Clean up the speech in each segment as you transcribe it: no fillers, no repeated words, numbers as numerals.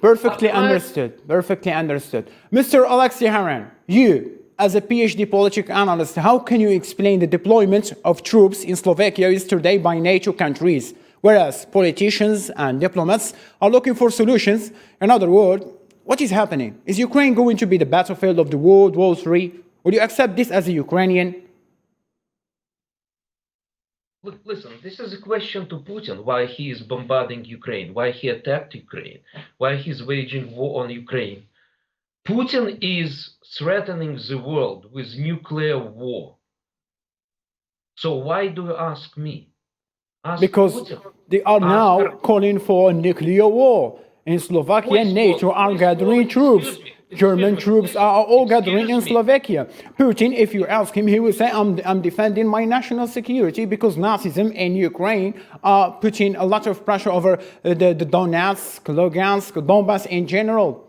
Perfectly understood. Perfectly understood. Mr. Alexei HARAN, you, as a PhD political analyst, how can you explain the deployment of troops in Slovakia yesterday by NATO countries, whereas politicians and diplomats are looking for solutions? In other words, what is happening? Is Ukraine going to be the battlefield of the World War III? Would you accept this as a Ukrainian? Look, listen, this is a question to Putin, why he is bombarding Ukraine, why he attacked Ukraine, why he's waging war on Ukraine. Putin is threatening the world with nuclear war. So why do you ask me? Ask Because Putin. they are now calling for a nuclear war. In Slovakia, NATO are gathering troops. German troops are all gathering in Slovakia. Putin, if you ask him, he will say, I'm defending my national security because Nazism in Ukraine are putting a lot of pressure over the Donetsk, Lugansk, Donbass in general.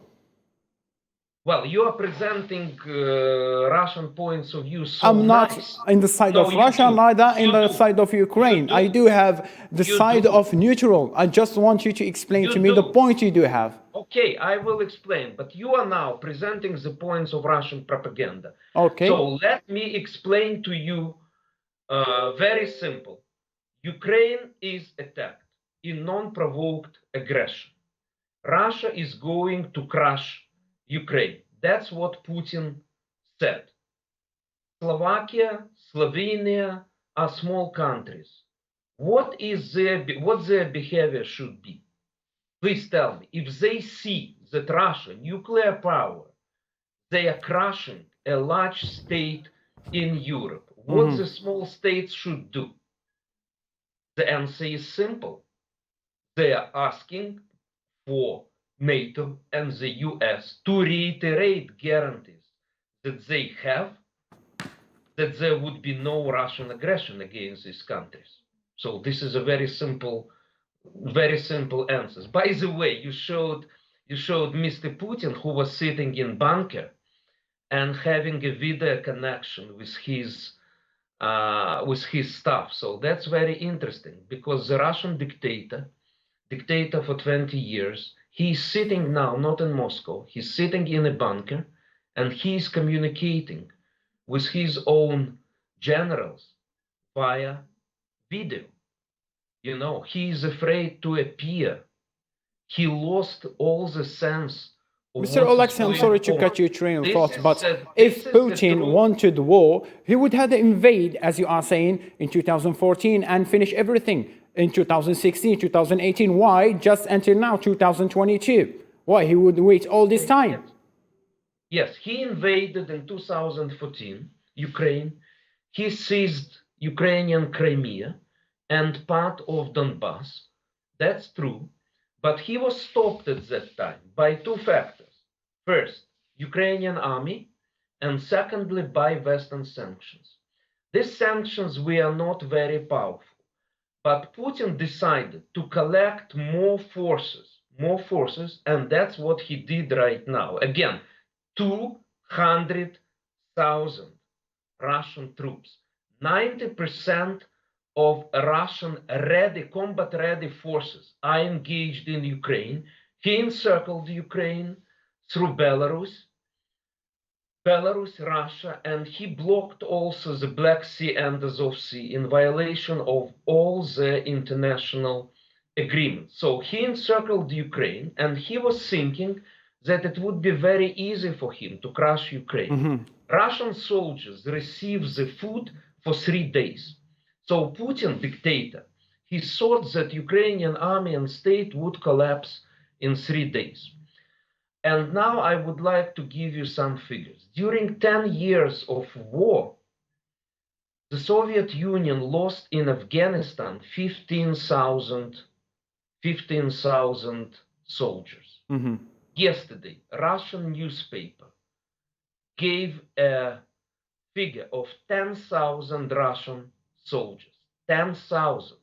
Well, you are presenting Russian points of view so I'm not nice. in the side of Russia, neither in the side of Ukraine. I do have the side of neutral. I just want you to explain to me the point you do have. Okay, I will explain, but you are now presenting the points of Russian propaganda. Okay. So let me explain to you very simple. Ukraine is attacked in non-provoked aggression. Russia is going to crush Ukraine. That's what Putin said. Slovakia, Slovenia are small countries. What their behavior should be? Please tell me, if they see that Russia, nuclear power, they are crushing a large state in Europe, what the small states should do? The answer is simple. They are asking for NATO and the US to reiterate guarantees that they have that there would be no Russian aggression against these countries. So this is a very simple answers. By the way, you showed Mr. Putin, who was sitting in bunker and having a video connection with his staff. So that's very interesting because the Russian dictator for 20 years, he's sitting now not in Moscow, he's sitting in a bunker and he's communicating with his own generals via video. You know, he is afraid to appear. He lost all the sense of Mr. Alexei, I'm sorry to cut your train of thought, but if Putin wanted war, he would have invade, as you are saying, in 2014 and finish everything in 2016, 2018. Why just until now, 2022? Why he would wait all this time? Yes, he invaded in 2014 Ukraine. He seized Ukrainian Crimea and part of Donbass. That's true. But he was stopped at that time by two factors. First, Ukrainian army, and secondly, by Western sanctions. These sanctions were not very powerful. But Putin decided to collect more forces, and that's what he did right now. Again, 200,000 Russian troops. 90% of Russian combat-ready forces are engaged in Ukraine. He encircled Ukraine through Belarus, Russia, and he blocked also the Black Sea and Azov Sea in violation of all the international agreements. So he encircled Ukraine, and he was thinking that it would be very easy for him to crush Ukraine. Russian soldiers received the food for 3 days. So Putin, dictator, he thought that Ukrainian army and state would collapse in 3 days. And now I would like to give you some figures. During 10 years of war, the Soviet Union lost in Afghanistan 15,000 soldiers. Yesterday, Russian newspaper gave a figure of 10,000 Russian soldiers. 10,000.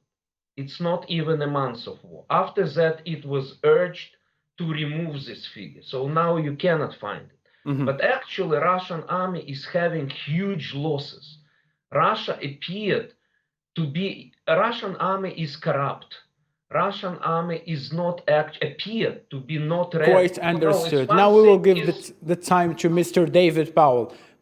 It's not even a month of war. After that, it was urged to remove this figure. So now you cannot find it. But actually, Russian army is having huge losses. Russian army is corrupt. Russian army is not appeared to be not ready. Quite understood. Now we will give the time to Mr. David Powell.